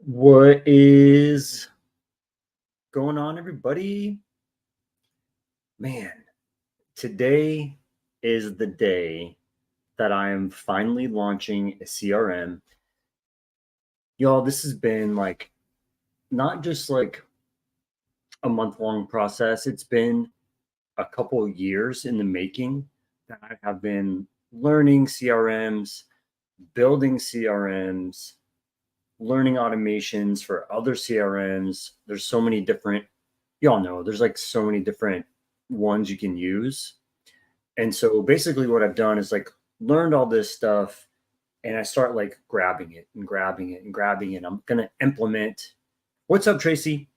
What is going on, everybody? Man, today is the day that I am finally launching a CRM. Y'all, this has been like not just like a month-long process, it's been a couple of years in the making that I have been learning CRMs, building CRMs, learning automations for other CRMs. There's so many different, y'all know, there's like so many different ones you can use. And so basically what I've done is like learned all this stuff and I start like grabbing it and grabbing it and grabbing it. I'm going to implement. What's up, Tracy?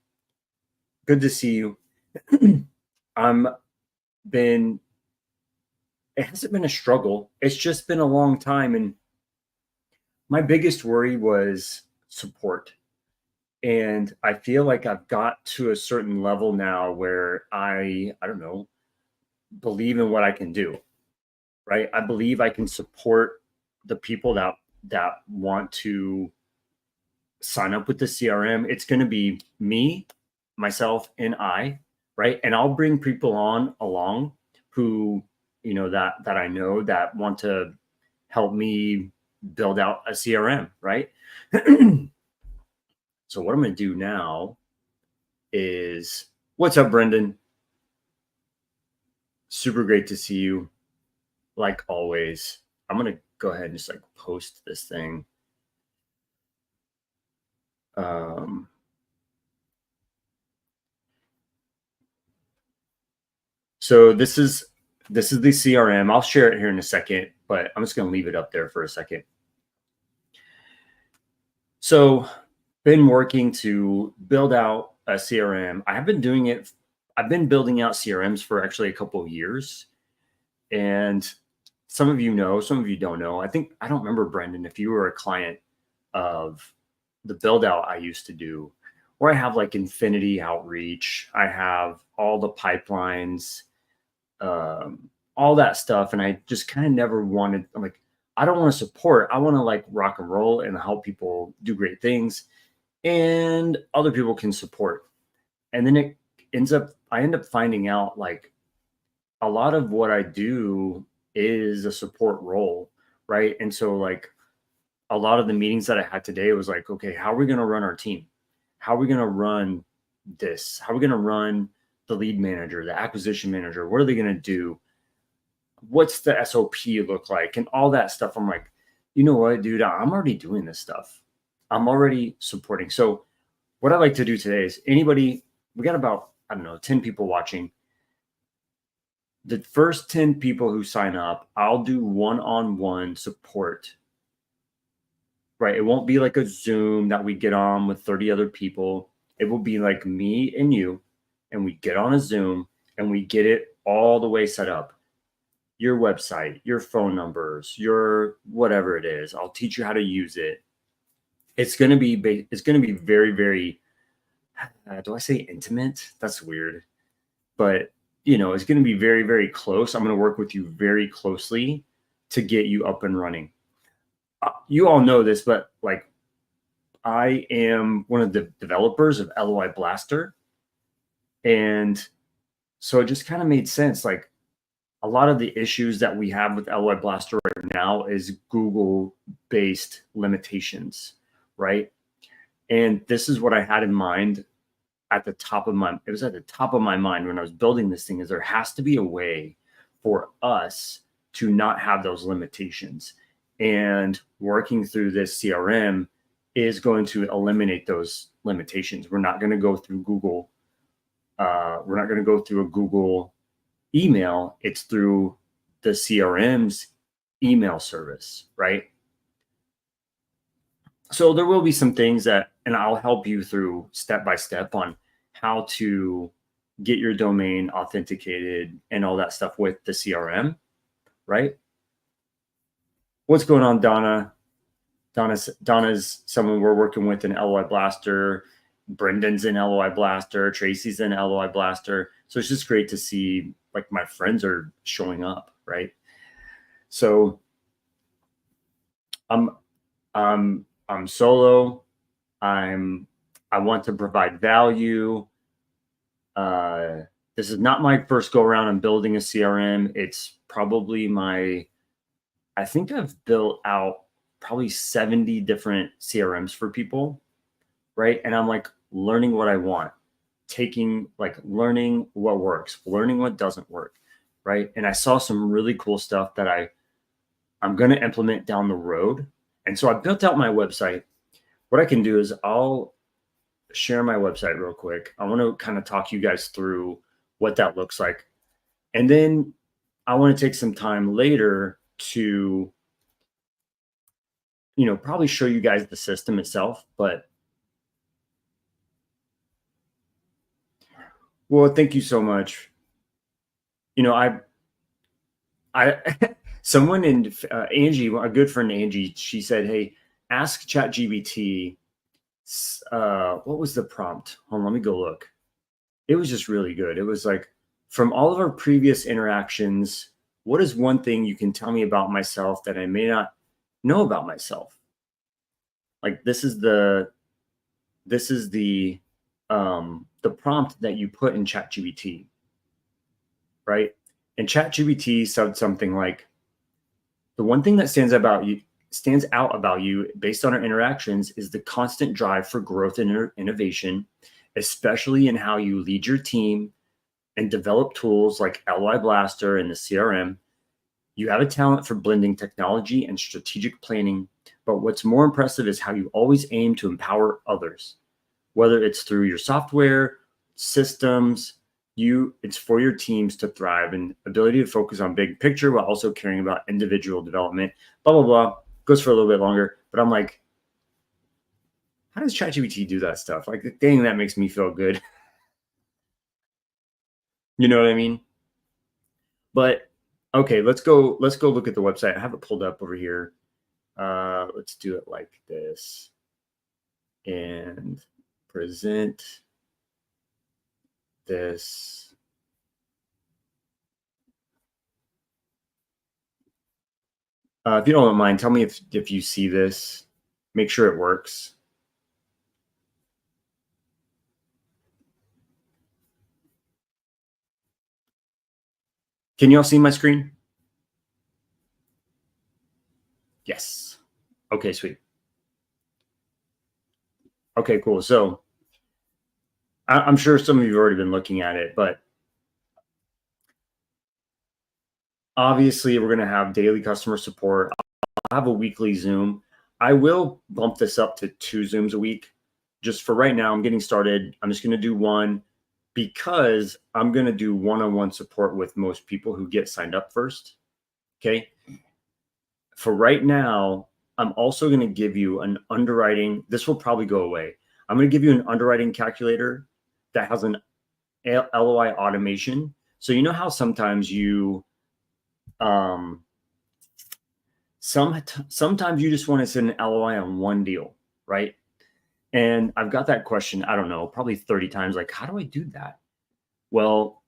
Good to see you. I'm been, it hasn't been a struggle. It's just been a long time. And my biggest worry was support. And I feel like I've got to a certain level now where I don't know, believe in what I can do, right? I believe I can support the people that want to sign up with the CRM. It's going to be me, myself, and I, right? And I'll bring people on along who, you know, that I know that want to help me build out a CRM, right? So what I'm going to do now is, what's up, Brendan? Super great to see you. Like always, I'm going to go ahead and just like post this thing. So this is the CRM. I'll share it here in a second, but I'm just going to leave it up there for a second. So been working to build out a CRM. I have been doing it. I've been building out CRMs for actually a couple of years. And some of you know, some of you don't know. I don't remember, Brendan, if you were a client of the build out I used to do, where I have like Infinity Outreach. I have all the pipelines, all that stuff. And I just kind of never wanted, I'm like, I don't want to support. I want to like rock and roll and help people do great things. And other people can support. And then I end up finding out like a lot of what I do is a support role, right? And so like a lot of the meetings that I had today was like, okay, how are we going to run our team? How are we going to run this? How are we going to run the lead manager, the acquisition manager? What are they going to do? What's the SOP look like? And all that stuff. I'm like, you know what, dude, I'm already doing this stuff. I'm already supporting. So what I like to do today is we got about, I don't know, 10 people watching. The first 10 people who sign up, I'll do one-on-one support, right? It won't be like a Zoom that we get on with 30 other people. It will be like me and you, and we get on a Zoom and we get it all the way set up. Your website, your phone numbers, your whatever it is. I'll teach you how to use it. It's going to be very, very, do I say intimate? That's weird. But, you know, it's going to be very, very close. I'm going to work with you very closely to get you up and running. You all know this, but like I am one of the developers of LOI Blaster. And so it just kind of made sense. Like a lot of the issues that we have with LOI Blaster right now is Google-based limitations, right? And this is what I had in mind it was at the top of my mind when I was building this thing, is there has to be a way for us to not have those limitations. And working through this CRM is going to eliminate those limitations. We're not going to go through Google. We're not going to go through a Google email. It's through the CRM's email service, right? So there will be some things and I'll help you through step by step on how to get your domain authenticated and all that stuff with the CRM, right? What's going on, Donna? Donna's someone we're working with in LOI Blaster. Brendan's in LOI Blaster. Tracy's in LOI Blaster. So it's just great to see like my friends are showing up, right? So I'm solo. I want to provide value. This is not my first go around on building a CRM. It's probably I think I've built out probably 70 different CRMs for people, right? And I'm like learning what I want, learning what works, learning what doesn't work, right? And I saw some really cool stuff that I'm going to implement down the road. And so I built out my website. What I can do is I'll share my website real quick. I want to kind of talk you guys through what that looks like. And then I want to take some time later to, probably show you guys the system itself. But, well, thank you so much. I someone in Angie, a good friend Angie, she said, "Hey, ask ChatGPT. What was the prompt? Hold on, let me go look. It was just really good. It was like, from all of our previous interactions, what is one thing you can tell me about myself that I may not know about myself?" Like this is the prompt that you put in ChatGPT, right? And ChatGPT said something like, "The one thing that stands out about you based on our interactions is the constant drive for growth and innovation, especially in how you lead your team and develop tools like LOI Blaster and the CRM. You have a talent for blending technology and strategic planning, but what's more impressive is how you always aim to empower others, whether it's through your software, systems, it's for your teams to thrive, and ability to focus on big picture while also caring about individual development," blah, blah, blah. Goes for a little bit longer, but I'm like, how does ChatGPT do that stuff? Like, dang, that makes me feel good. You know what I mean? But okay, let's go look at the website. I have it pulled up over here. Let's do it like this and present this. If you don't mind, tell me if you see this. Make sure it works. Can y'all see my screen? Yes. Okay, sweet. Okay, cool. So I'm sure some of you have already been looking at it, but obviously we're going to have daily customer support. I'll have a weekly Zoom. I will bump this up to 2 Zooms a week. Just for right now, I'm getting started. I'm just going to do one because I'm going to do one-on-one support with most people who get signed up first. Okay. For right now, I'm also going to give you an underwriting. This will probably go away. I'm going to give you an underwriting calculator that has an LOI automation. So you know how sometimes sometimes you just want to send an LOI on one deal, right? And I've got that question, I don't know, probably 30 times. Like, how do I do that? Well,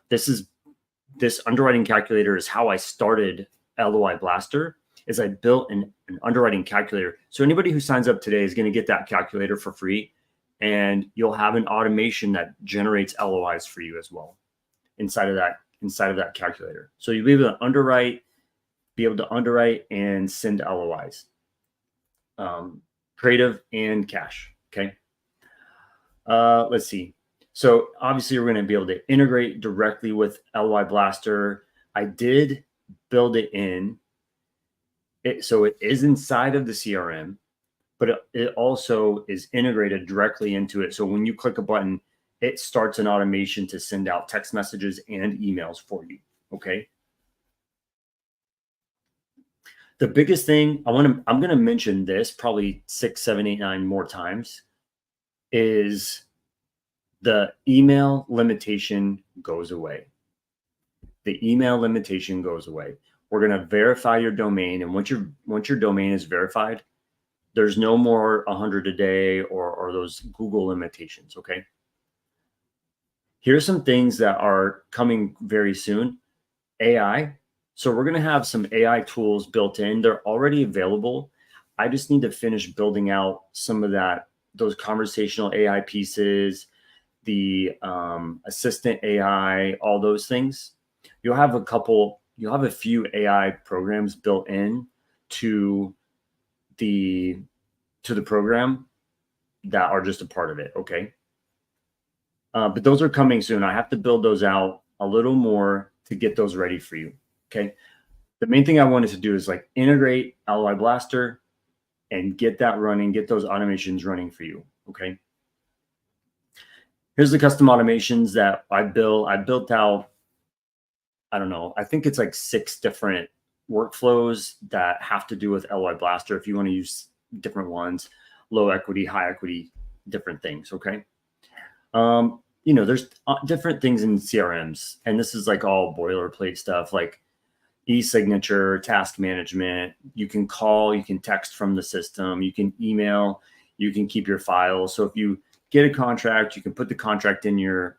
this underwriting calculator is how I started LOI Blaster. Is I built an underwriting calculator. So anybody who signs up today is going to get that calculator for free, and you'll have an automation that generates LOIs for you as well inside of that calculator. So you'll be able to underwrite and send LOIs, creative and cash. Okay. Let's see. So obviously we're going to be able to integrate directly with LOI Blaster. I did build it in. So it is inside of the CRM, but it also is integrated directly into it. So when you click a button, it starts an automation to send out text messages and emails for you. Okay. The biggest thing I'm going to mention this probably 6, 7, 8, 9 more times is the email limitation goes away. The email limitation goes away. We're going to verify your domain. And once your domain is verified, there's no more 100 a day or those Google limitations. Okay. Here's some things that are coming very soon. AI. So we're going to have some AI tools built in. They're already available. I just need to finish building out some of that those conversational AI pieces, the assistant AI, all those things, you'll have a few AI programs built in to the program that are just a part of it. Okay. But those are coming soon. I have to build those out a little more to get those ready for you. Okay. The main thing I wanted to do is like integrate LOI Blaster and get that running, get those automations running for you. Okay. Here's the custom automations that I built. I built out, I don't know, I think it's like 6 different workflows that have to do with LOI Blaster. If you want to use different ones, low equity, high equity, different things. Okay. There's different things in CRMs, and this is like all boilerplate stuff like e-signature, task management. You can call, you can text from the system, you can email, you can keep your files. So if you get a contract, you can put the contract in that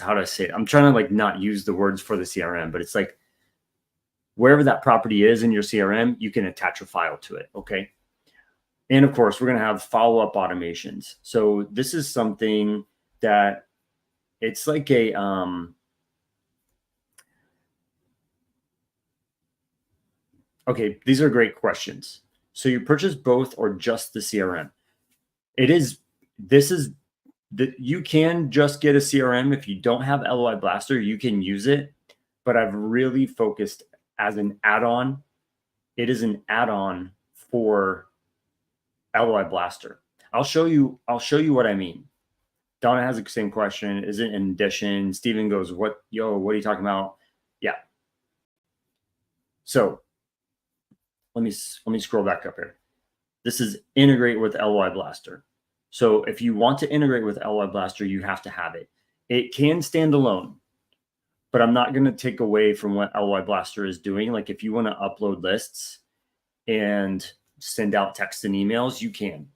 how do I say it? I'm trying to like not use the words for the CRM, but it's like wherever that property is in your CRM, you can attach a file to it. Okay. And of course, we're going to have follow-up automations. So this is something that it's like a, okay, these are great questions. So you purchase both or just the CRM? You can just get a CRM. If you don't have LOI Blaster, you can use it, but I've really focused as an add-on. It is an add-on for LOI Blaster. I'll show you what I mean. Donna has the same question. Is it in addition? Steven goes, what are you talking about? Yeah. So let me scroll back up here. This is integrate with LOI Blaster. So if you want to integrate with LOI Blaster, you have to have it. It can stand alone, but I'm not going to take away from what LOI Blaster is doing. Like if you want to upload lists and send out text and emails, you can,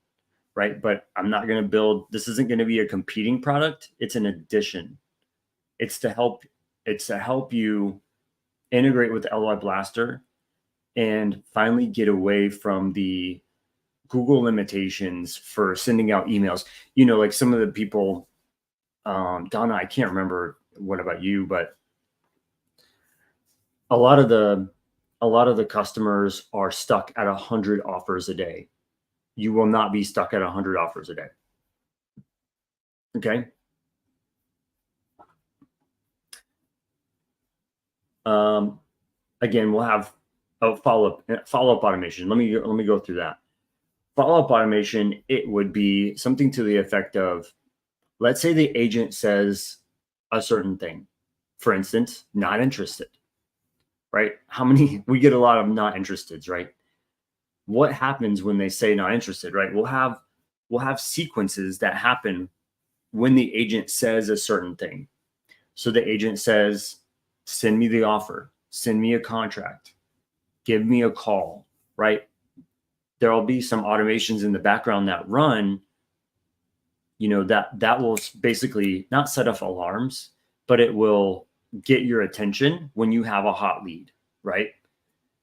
right? But I'm not going to build, this isn't going to be a competing product. It's an addition. It's to help you integrate with LOI Blaster and finally get away from the Google limitations for sending out emails. Like some of the people, Donna, I can't remember what about you, but a lot of the customers are stuck at 100 offers a day. You will not be stuck at 100 offers a day. Okay. Again, we'll have a follow-up automation. Let me go through that. Follow-up automation, it would be something to the effect of, let's say the agent says a certain thing. For instance, not interested, right? We get a lot of not interesteds, right? What happens when they say not interested, right? We'll have sequences that happen when the agent says a certain thing. So the agent says, send me the offer, send me a contract, give me a call, right? There will be some automations in the background that run, that will basically not set off alarms, but it will get your attention when you have a hot lead, right?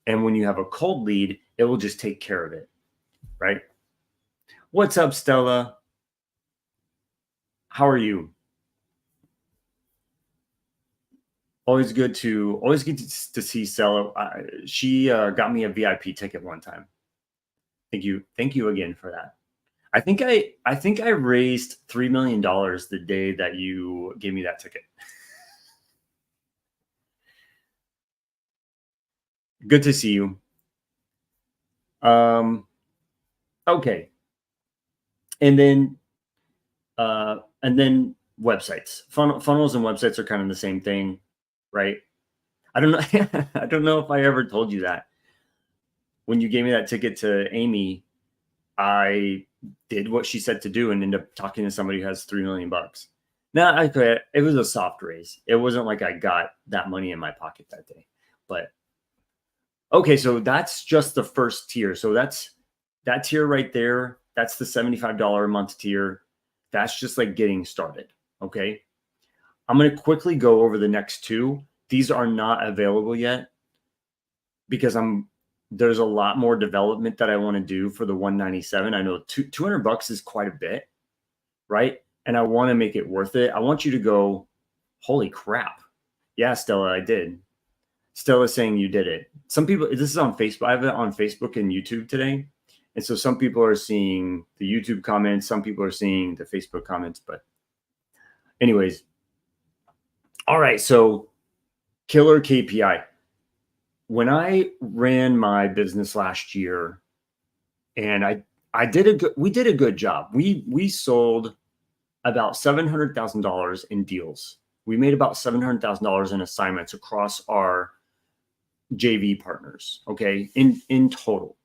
And when you have a cold lead, it will just take care of it, right? What's up, Stella? How are you? Always good to see Stella. She got me a VIP ticket one time. Thank you again for that. I think I raised $3 million the day that you gave me that ticket. Good to see you. Okay. And then websites, funnels and websites are kind of the same thing, right? I don't know. I don't know if I ever told you that. When you gave me that ticket to Amy, I did what she said to do and ended up talking to somebody who has $3 million. Now, it was a soft raise. It wasn't like I got that money in my pocket that day. But okay, so that's just the first tier. So that's that tier right there. That's the $75 a month tier. That's just like getting started. Okay. I'm going to quickly go over the next two. These are not available yet because I'm there's a lot more development that I want to do for the 197. I know $200 is quite a bit, right? And I want to make it worth it. I want you to go, holy crap. Yeah, Stella, I did. Stella's saying you did it. Some people, this is on Facebook. I have it on Facebook and YouTube today. And so some people are seeing the YouTube comments. Some people are seeing the Facebook comments. But anyways, all right. So killer KPI. When I ran my business last year, and we did a good job. We sold about $700,000 in deals. We made about $700,000 in assignments across our JV partners, okay, in total.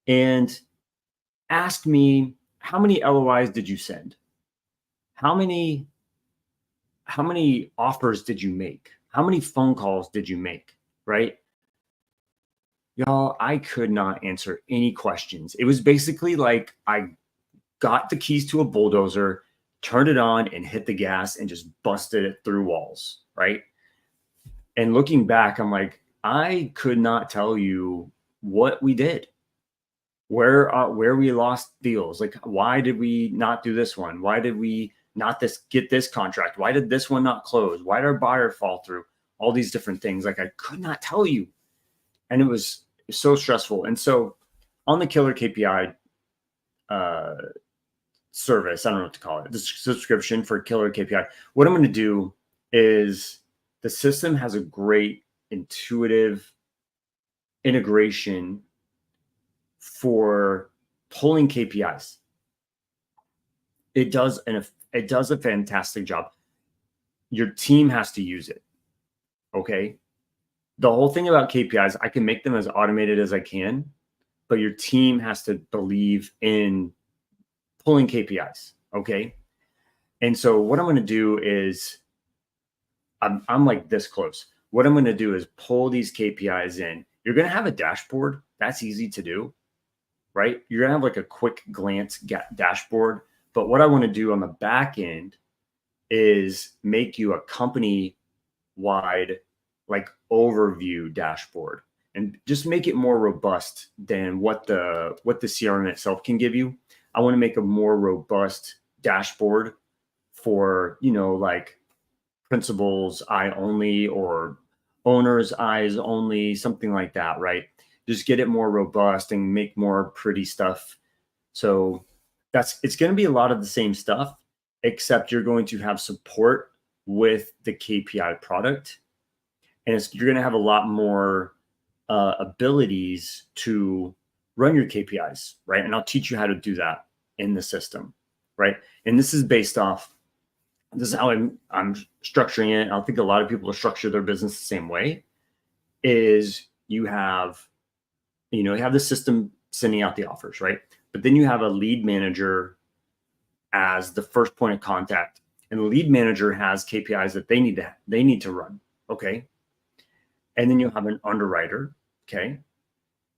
And ask me, how many LOIs did you send? How many offers did you make? How many phone calls did you make, right? Y'all, I could not answer any questions. It was basically like I got the keys to a bulldozer, turned it on and hit the gas and just busted it through walls, right? And looking back, I'm like, I could not tell you what we did, where we lost deals. Like, why did we not do this one? Why did we not get this contract? Why did this one not close? Why did our buyer fall through? All these different things. Like, I could not tell you. And it was so stressful. And so on the killer KPI service, I don't know what to call it, the subscription for killer KPI, what I'm going to do is the system has a great intuitive integration for pulling KPIs. It does a fantastic job. Your team has to use it. Okay. The whole thing about KPIs, I can make them as automated as I can, but your team has to believe in pulling KPIs. Okay. And so what I'm going to do is I'm like this close. What I'm going to do is pull these KPIs in. You're going to have a dashboard. That's easy to do, right? You're going to have like a quick glance dashboard. But what I want to do on the back end is make you a company wide like overview dashboard and just make it more robust than what the CRM itself can give you. I want to make a more robust dashboard for, like principals eye only or owner's eyes only, something like that, right? Just get it more robust and make more pretty stuff. So it's going to be a lot of the same stuff, except you're going to have support with the KPI product. And you're going to have a lot more abilities to run your KPIs, right? And I'll teach you how to do that in the system, right? And this is based off, this is how I'm structuring it. I think a lot of people structure their business the same way, is you have the system sending out the offers, right? But then you have a lead manager as the first point of contact. And the lead manager has KPIs that they need to run, okay? And then you'll have an underwriter, okay?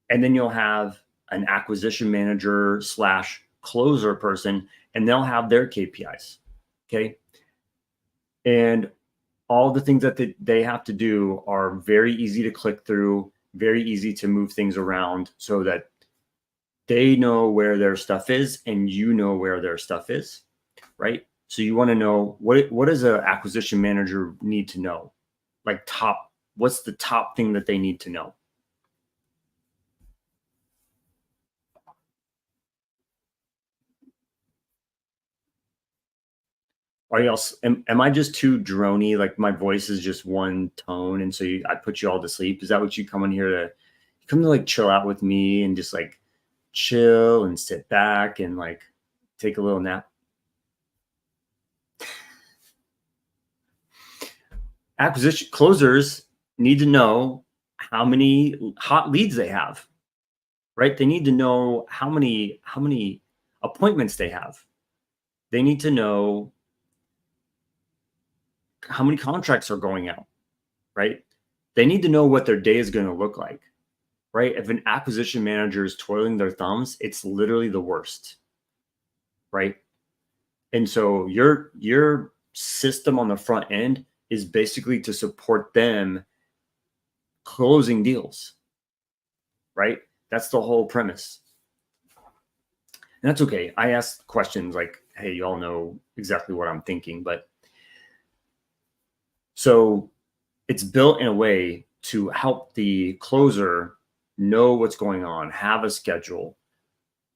And then you'll have an acquisition manager / closer person, and they'll have their KPIs, okay? And all the things that they have to do are very easy to click through, very easy to move things around so that they know where their stuff is and you know where their stuff is, right? So you want to know what does an acquisition manager need to know? Like what's the top thing that they need to know? Are y'all, am I just too drony? Like my voice is just one tone. And so I put you all to sleep. Is that what you come in here to like chill out with me and just like chill and sit back and like take a little nap? Acquisition closers need to know how many hot leads they have, right? They need to know how many appointments they have. They need to know how many contracts are going out, right? They need to know what their day is going to look like, right? If an acquisition manager is toiling their thumbs, it's literally the worst, right? And so your system on the front end is basically to support them closing deals. right? That's the whole premise. And that's okay. I ask questions like, hey, you all know exactly what I'm thinking. But so it's built in a way to help the closer know what's going on, have a schedule.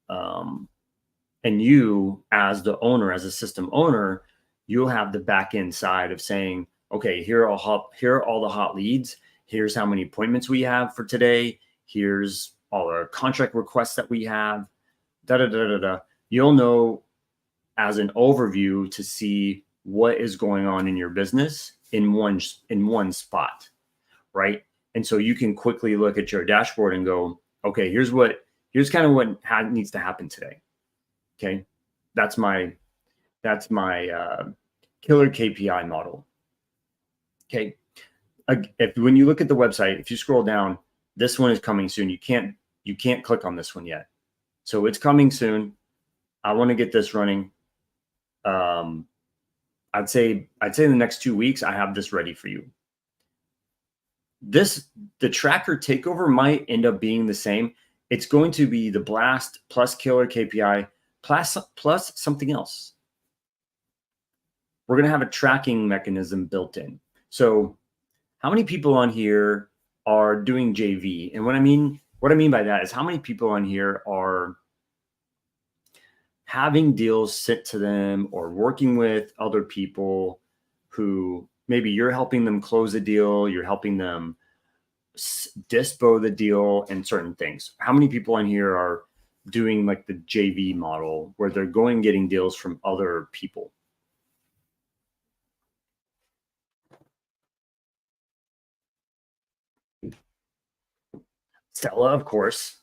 And you, as the owner, as a system owner, you'll have the back end side of saying, okay, here are all the hot leads. Here's how many appointments we have for today. Here's all our contract requests that we have. Da da da da da. You'll know as an overview to see what is going on in your business in one spot, right? And so you can quickly look at your dashboard and go, okay, here's kind of what needs to happen today. Okay, that's my killer KPI model. Okay, if when you look at the website, if you scroll down, this one is coming soon. You can't click on this one yet, so it's coming soon. I want to get this running. I'd say in the next 2 weeks, I have this ready for you. The tracker takeover might end up being the same. It's going to be the blast plus killer KPI plus something else. We're going to have a tracking mechanism built in. So how many people on here are doing JV? And what I mean by that is how many people on here are having deals sent to them or working with other people who maybe you're helping them close a deal, you're helping them dispo the deal and certain things. How many people on here are doing like the JV model where they're going getting deals from other people? Stella, of course.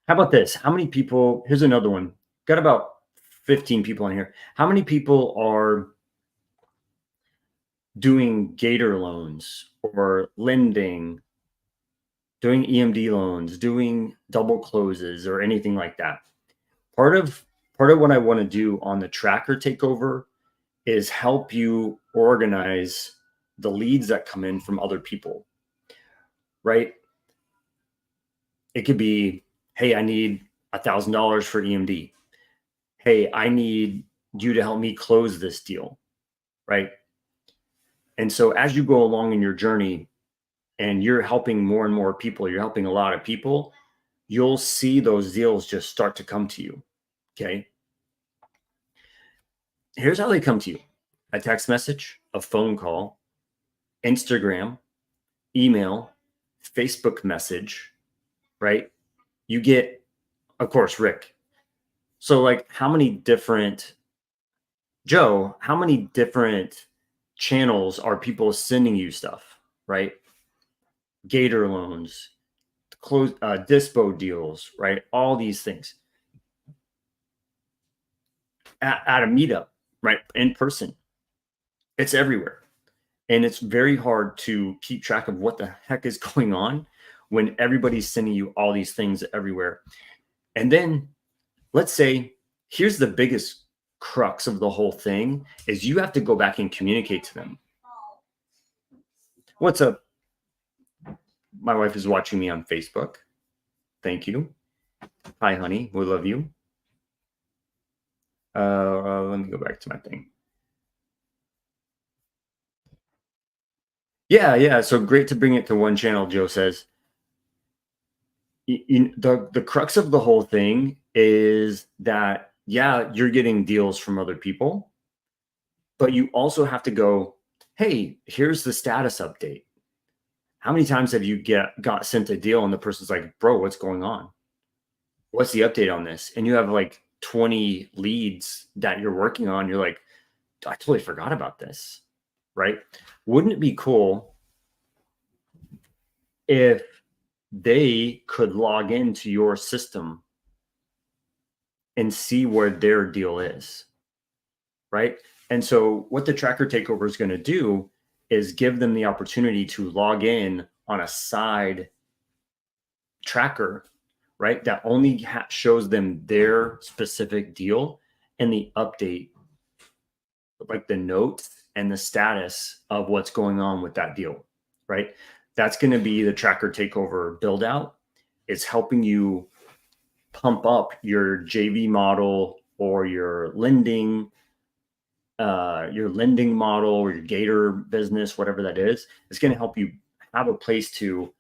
How about this? How many people? Here's another one. Got about 15 people in here. How many people are doing Gator loans or lending, doing EMD loans, doing double closes or anything like that? Part of what I want to do on the tracker takeover is help you organize the leads that come in from other people, right? It could be, hey, I need $1,000 for EMD. Hey, I need you to help me close this deal, right? And so as you go along in your journey and you're helping more and more people, you're helping a lot of people, you'll see those deals just start to come to you, okay? Here's how they come to you: a text message, a phone call, Instagram, email, Facebook message, right? You get, of course, Rick. So like how many different channels are people sending you stuff, right? Gator loans, dispo deals, right? All these things at a meetup, right? In person. It's everywhere. And it's very hard to keep track of what the heck is going on when everybody's sending you all these things everywhere. And then let's say, here's the biggest crux of the whole thing is you have to go back and communicate to them. What's up? My wife is watching me on Facebook. Thank you. Hi, honey. We love you. Let me go back to my thing. Yeah. So great to bring it to one channel, Joe says. The crux of the whole thing is that, yeah, you're getting deals from other people, but you also have to go, hey, here's the status update. How many times have you got sent a deal and the person's like, bro, what's going on? What's the update on this? And you have like 20 leads that you're working on. You're like, I totally forgot about this, right? Wouldn't it be cool if they could log into your system and see where their deal is, right? And so what the tracker takeover is going to do is give them the opportunity to log in on a side tracker, right? That only shows them their specific deal and the update, like the notes and the status of what's going on with that deal, right? That's going to be the tracker takeover build out. it's helping you pump up your JV model or your lending model or your Gator business, whatever that is. It's going to help you have a place to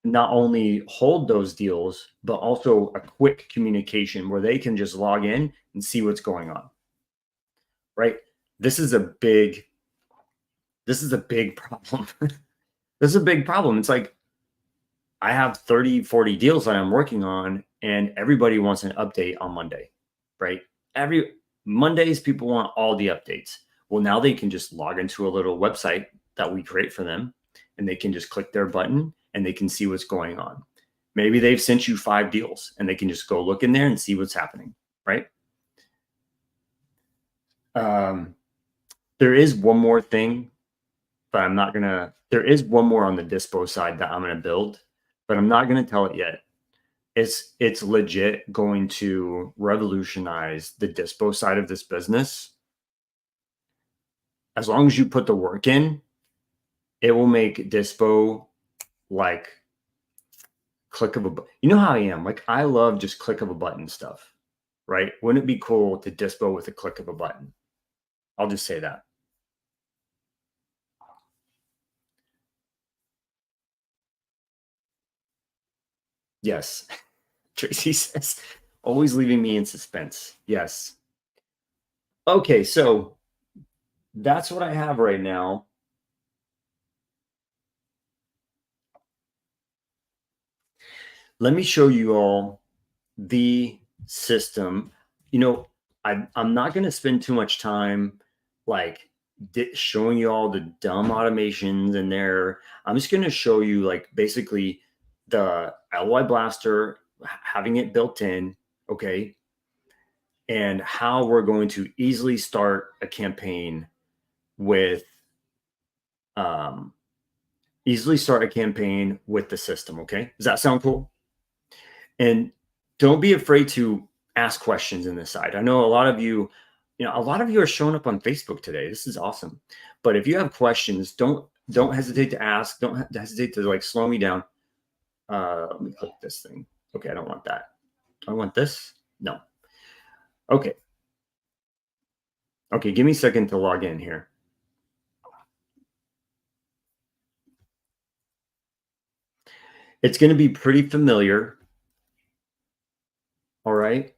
not only hold those deals, but also a quick communication where they can just log in and see what's going on. Right? This is a big problem. This is a big problem. It's like I have 30, 40 deals that I'm working on, and everybody wants an update on Monday, right? Every Mondays, people want all the updates. Well, now they can just log into a little website that we create for them, and they can just click their button and they can see what's going on. Maybe they've sent you 5 deals and they can just go look in there and see what's happening, right? There is one more thing, but there is one more on the dispo side that I'm gonna build, but I'm not gonna tell it yet. It's legit going to revolutionize the dispo side of this business. As long as you put the work in, it will make dispo like click of a button. You know how I am. Like I love just click of a button stuff, right? Wouldn't it be cool to dispo with a click of a button? I'll just say that. Yes. Tracy says, always leaving me in suspense. Yes. Okay, so that's what I have right now. Let me show you all the system. You know, I'm not going to spend too much time like showing you all the dumb automations in there. I'm just going to show you like basically the LOI Blaster, having it built in, okay, and how we're going to easily start a campaign with um, the system. Okay, does that sound cool? And don't be afraid to ask questions in this side. I know a lot of you, a lot of you are showing up on Facebook today. This is awesome. But if you have questions, don't hesitate to ask. Don't hesitate to like slow me down. Let me click this thing. Okay, I don't want that. I want this. No. Okay. Okay, give me a second to log in here. It's going to be pretty familiar. All right.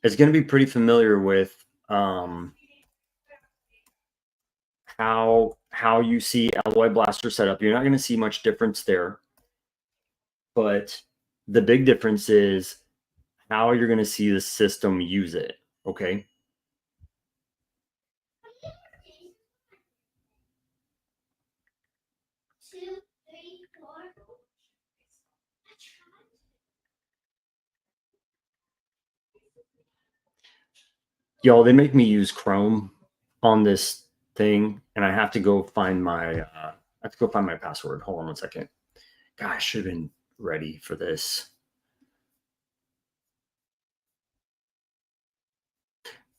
It's going to be pretty familiar with how you see LOI Blaster set up. You're not going to see much difference there, but the big difference is how you're going to see the system use it. Okay. Y'all, they make me use Chrome on this thing, and I have to go find my password. Hold on one second. Gosh, I should have been ready for this.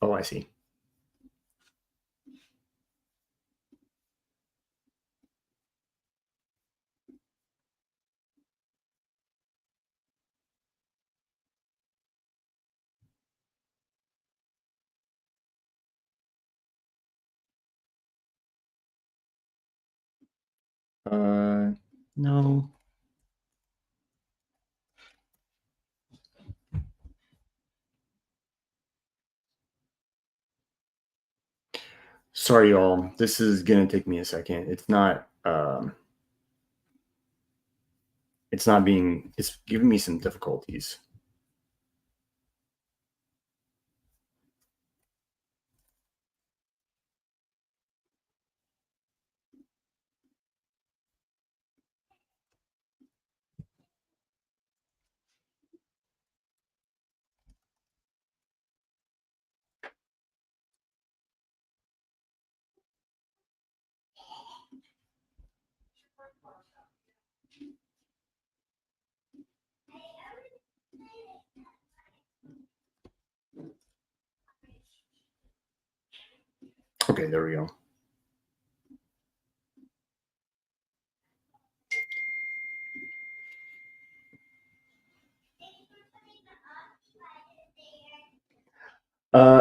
Oh, I see. No. Sorry, y'all. This is gonna take me a second. It's giving me some difficulties. Okay, there we go.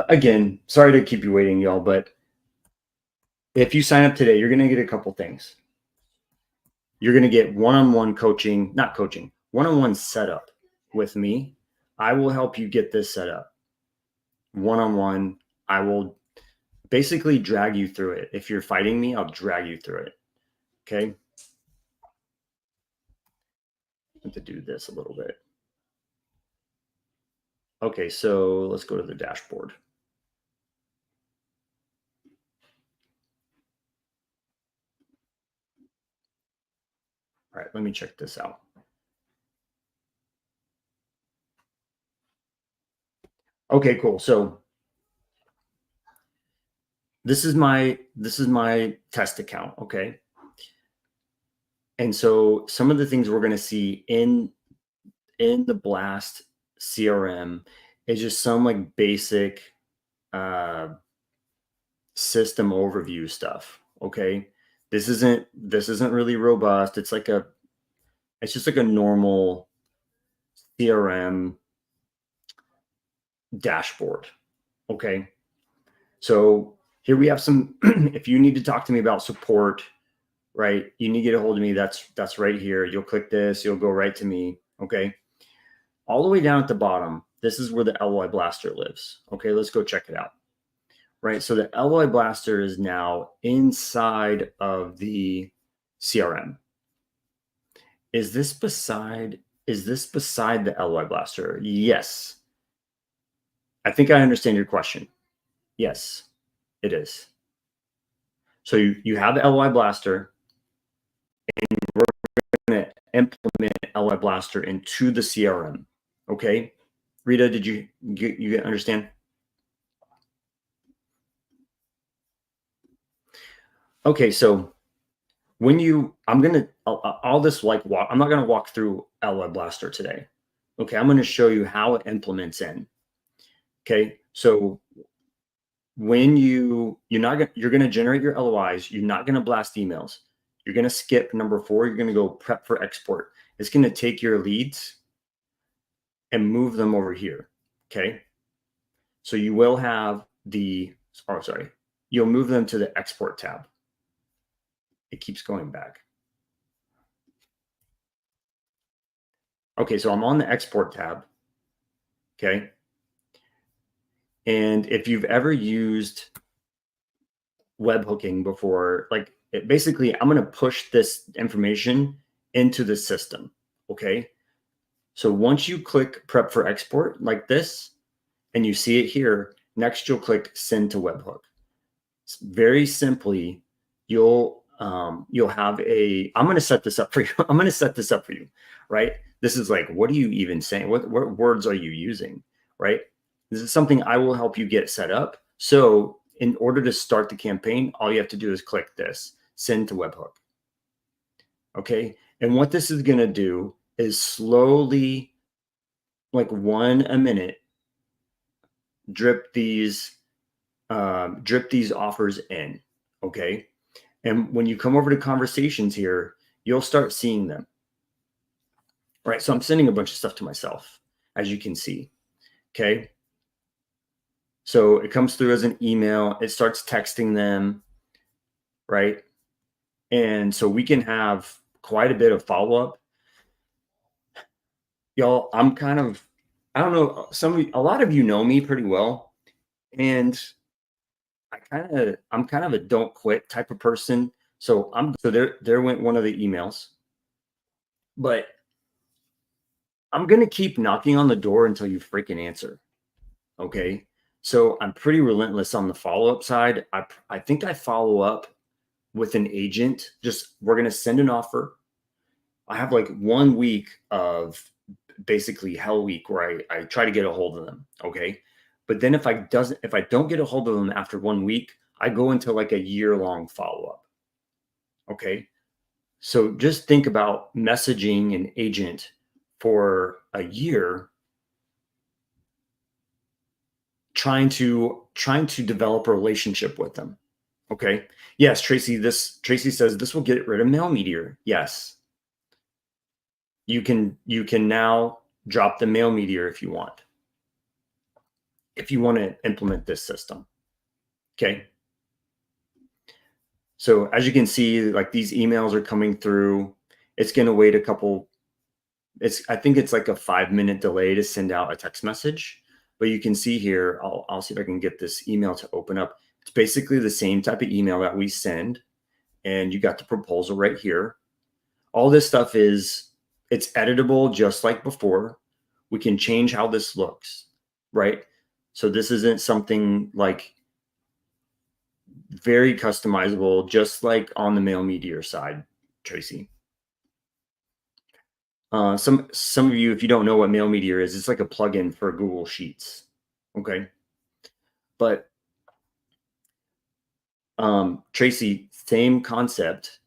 Again, sorry to keep you waiting, y'all, but if you sign up today, you're going to get a couple things. You're going to get one-on-one coaching, not coaching, one-on-one setup with me. I will help you get this set up. One-on-one, I will basically drag you through it. If you're fighting me, I'll drag you through it. Okay. I have to do this a little bit. Okay, so let's go to the dashboard. All right, let me check this out. Okay, cool. So this is my test account, okay? And so some of the things we're going to see in the Blast CRM is just some like basic system overview stuff, okay? This isn't really robust. It's just like a normal CRM dashboard, okay? So here we have some, if you need to talk to me about support, right? You need to get a hold of me. That's right here. You'll click this, you'll go right to me. Okay. All the way down at the bottom, this is where the LOI Blaster lives. Okay, let's go check it out. Right. So the LOI Blaster is now inside of the CRM. Is this beside the LOI Blaster? Yes. I think I understand your question. Yes, it is. So you have the LOI Blaster, and we're going to implement LOI Blaster into the CRM. Okay, Rita, did you understand? Okay, so when I'm gonna all this like walk. I'm not gonna walk through LOI Blaster today. Okay, I'm gonna show you how it implements in. Okay, so when you're gonna generate your LOIs. You're not gonna blast emails. You're gonna skip number 4. You're gonna go prep for export. It's gonna take your leads and move them over here. Okay, so you will have you'll move them to the export tab. It keeps going back. Okay, so I'm on the export tab. Okay. And if you've ever used webhooking before, like basically, I'm going to push this information into the system. Okay. So once you click prep for export like this, and you see it here, next you'll click send to webhook. Very simply, you'll have I'm going to set this up for you. I'm going to set this up for you, right? This is like, what are you even saying? What words are you using, right? This is something I will help you get set up. So in order to start the campaign, all you have to do is click this, send to webhook. Okay. And what this is going to do is slowly, like 1 a minute, drip these offers in. Okay. And when you come over to conversations here, you'll start seeing them. All right. So I'm sending a bunch of stuff to myself, as you can see. Okay. So it comes through as an email. It starts texting them. Right. And so we can have quite a bit of follow-up. Y'all, I don't know, a lot of you know me pretty well. And I'm kind of a don't quit type of person. So there went one of the emails. But I'm going to keep knocking on the door until you freaking answer. Okay. So I'm pretty relentless on the follow-up side. I think I follow up with an agent. We're going to send an offer. I have like 1 week of basically hell week where I try to get a hold of them. Okay. But then if I don't get a hold of them after 1 week, I go into like a year-long follow-up. Okay. So just think about messaging an agent for a year, trying to develop a relationship with them. Okay. Yes, Tracy says this will get rid of mail meteor. Yes. You can now drop the mail meteor if you want. if you want to implement this system. Okay. So as you can see, like these emails are coming through. It's going to wait a couple. I think it's like a 5-minute delay to send out a text message. But you can see here, I'll see if I can get this email to open up. It's basically the same type of email that we send. And you got the proposal right here. All this stuff it's editable just like before. We can change how this looks, right? So this isn't something like very customizable, just like on the Mail Meteor side, Tracy. Some of you, if you don't know what Mail Meteor is, it's like a plugin for Google Sheets. Okay. But Tracy, same concept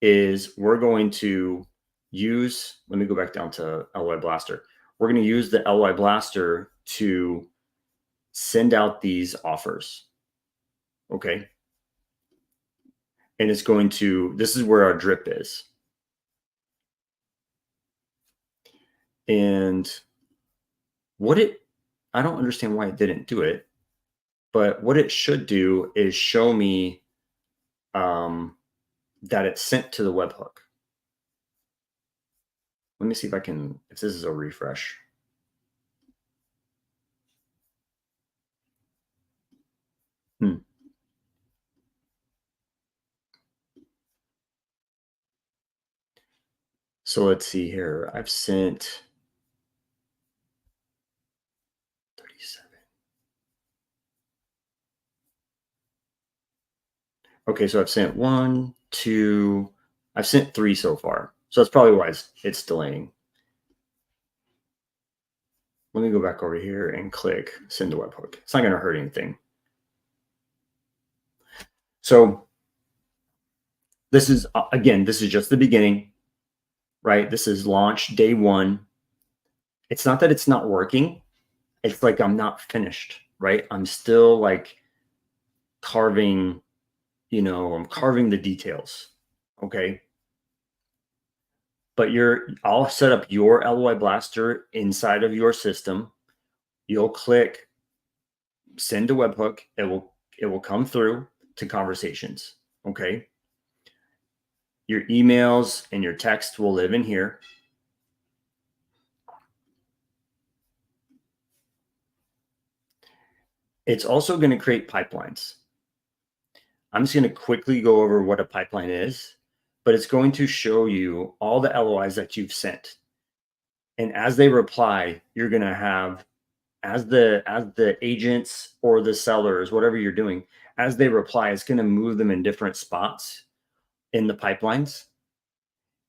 is we're going to use, let me go back down to LOI Blaster. We're going to use the LOI Blaster to send out these offers. Okay. And it's going to, this is where our drip is. And I don't understand why it didn't do it, but what it should do is show me that it's sent to the webhook. Let me see if this is a refresh. So let's see here. I've sent 37. Okay, so I've sent 1, 2, I've sent 3 so far. So that's probably why it's delaying. Let me go back over here and click send to webhook. It's not going to hurt anything. So this is, again, this is just the beginning, right? This is launch day 1. It's not that it's not working. It's like I'm not finished, right? I'm still like carving, I'm carving the details. Okay. But I'll set up your LOI Blaster inside of your system. You'll click send to webhook. It will come through to conversations. Okay. Your emails and your text will live in here. It's also going to create pipelines. I'm just going to quickly go over what a pipeline is, but it's going to show you all the LOIs that you've sent. And as they reply, you're going to have, as the agents or the sellers, whatever you're doing, as they reply, it's going to move them in different spots in the pipelines.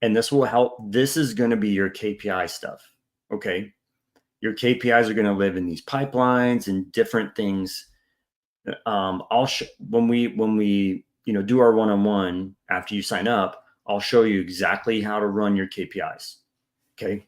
And this will help. This is going to be your KPI stuff. Okay. Your KPIs are going to live in these pipelines and different things. When we do our one-on-one after you sign up, I'll show you exactly how to run your KPIs. Okay.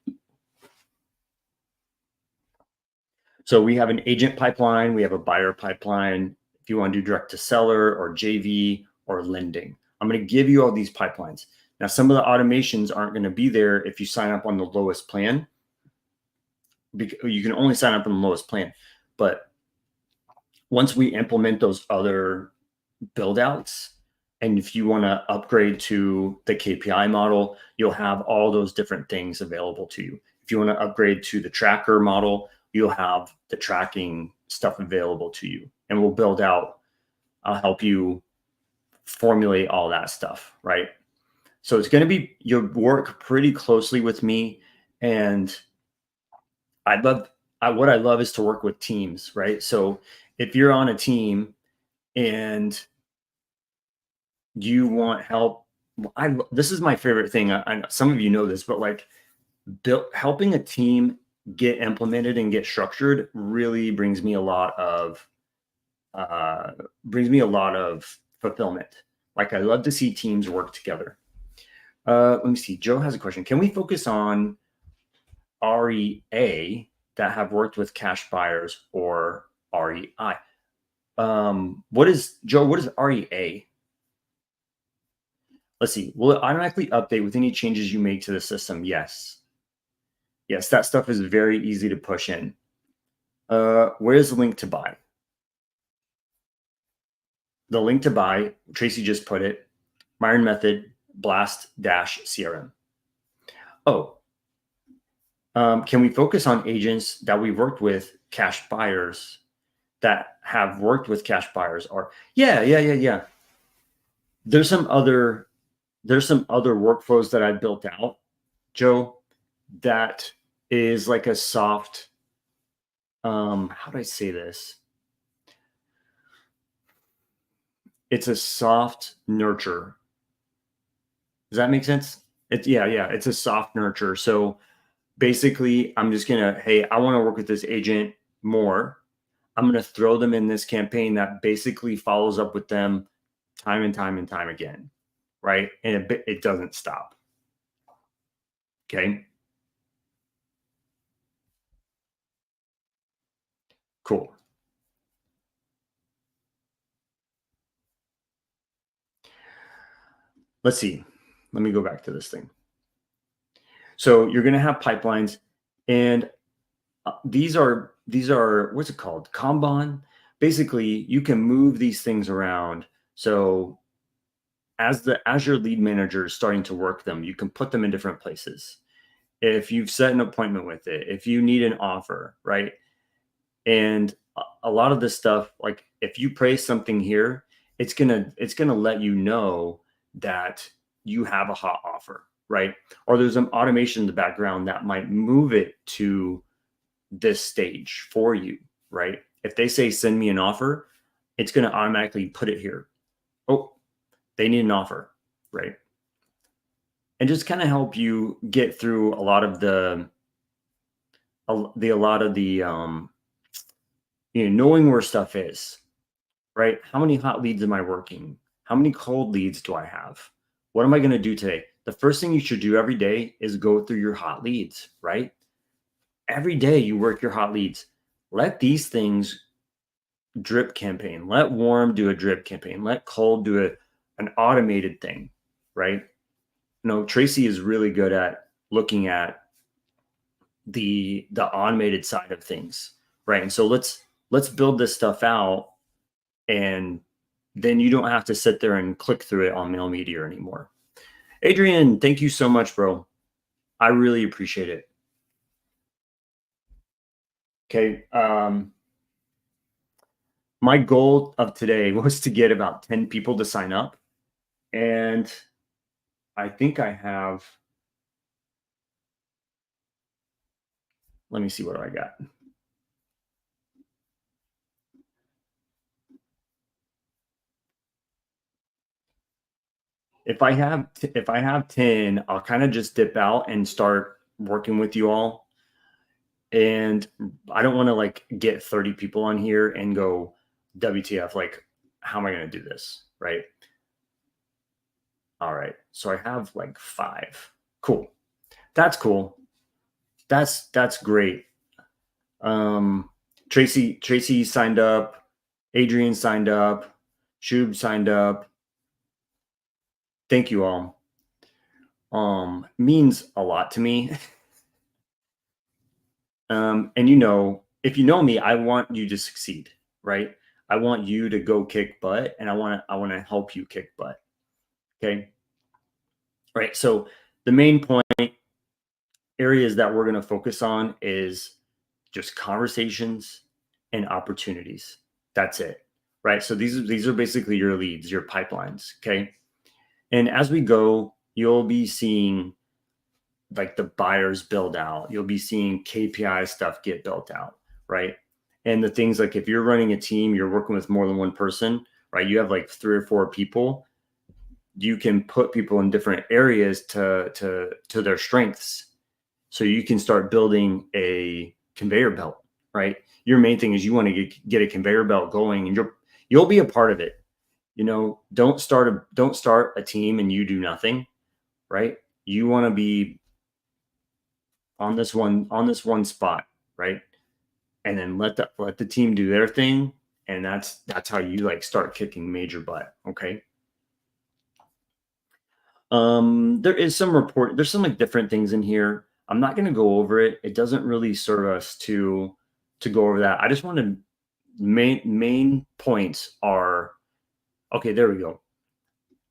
So we have an agent pipeline. We have a buyer pipeline. If you want to do direct to seller or JV or lending, I'm going to give you all these pipelines. Now, some of the automations aren't going to be there if you sign up on the lowest plan. You can only sign up on the lowest plan. But once we implement those other build outs, and if you want to upgrade to the KPI model, you'll have all those different things available to you. If you want to upgrade to the tracker model, you'll have the tracking stuff available to you. And we'll build out, I'll help you formulate all that stuff, right? So it's going to be, you'll work pretty closely with me. And what I love is to work with teams, right? So if you're on a team and you want help, this is my favorite thing. I some of you know this, but like helping a team get implemented and get structured really brings me a lot of fulfillment. Like I love to see teams work together. Let me see. Joe has a question. Can we focus on REA that have worked with cash buyers or REI? What is REA? Let's see. Will it automatically update with any changes you make to the system? Yes. Yes, that stuff is very easy to push in. Where's the link to buy? The link to buy, Tracy just put it, Myron Method, Blast dash CRM. Oh, can we focus on agents that we've worked with, cash buyers that have worked with cash buyers? Or yeah. There's some other workflows that I built out, Joe, that is like a soft, how do I say this? It's a soft nurture. Does that make sense? It's a soft nurture. So basically, I'm just gonna, hey, I want to work with this agent more. I'm gonna throw them in this campaign that basically follows up with them time and time and time again, right? And it doesn't stop. Okay, cool. Let's see. Let me go back to this thing. So you're gonna have pipelines, and these are what's it called? Kanban. Basically, you can move these things around. So as your lead manager is starting to work them, you can put them in different places. If you've set an appointment with it, if you need an offer, right? And a lot of this stuff, like if you praise something here, it's gonna let you know that you have a hot offer, right? Or there's an automation in the background that might move it to this stage for you, right? If they say send me an offer, it's going to automatically put it here. Oh, they need an offer, right? And just kind of help you get through a lot of a lot of the knowing where stuff is, right? How many hot leads am I working? How many cold leads do I have? What am I going to do today? The first thing you should do every day is go through your hot leads, right? Every day you work your hot leads. Let these things drip campaign. Let warm do a drip campaign. Let cold do an automated thing, right? Tracy is really good at looking at the automated side of things, right? And so let's build this stuff out, and then you don't have to sit there and click through it on Mail Meteor anymore. Adrian, thank you so much, bro. I really appreciate it. Okay. My goal of today was to get about 10 people to sign up. And I think I have, let me see what I got. If I have 10, I'll kind of just dip out and start working with you all. And I don't want to like get 30 people on here and go WTF, like, how am I going to do this? Right. All right. So I have like 5. Cool. That's cool. That's great. Tracy signed up, Adrian signed up, Shub signed up. Thank you all. Means a lot to me. And if you know me, I want you to succeed, right? I want you to go kick butt, and I want to help you kick butt. Okay. Right. So the main point areas that we're going to focus on is just conversations and opportunities. That's it. Right. So these are basically your leads, your pipelines. Okay. And as we go, you'll be seeing like the buyers build out. You'll be seeing KPI stuff get built out, right? And the things like if you're running a team, you're working with more than one person, right? You have like 3 or 4 people. You can put people in different areas to their strengths, so you can start building a conveyor belt, right? Your main thing is you want to get a conveyor belt going, and you'll be a part of it. Don't start a team and you do nothing, right? You want to be on this one spot, right? And then let the team do their thing, and that's how you like start kicking major butt. Okay. There's some like different things in here. I'm not going to go over it. It doesn't really serve us to to go over that. I just want to main points are, okay, there we go.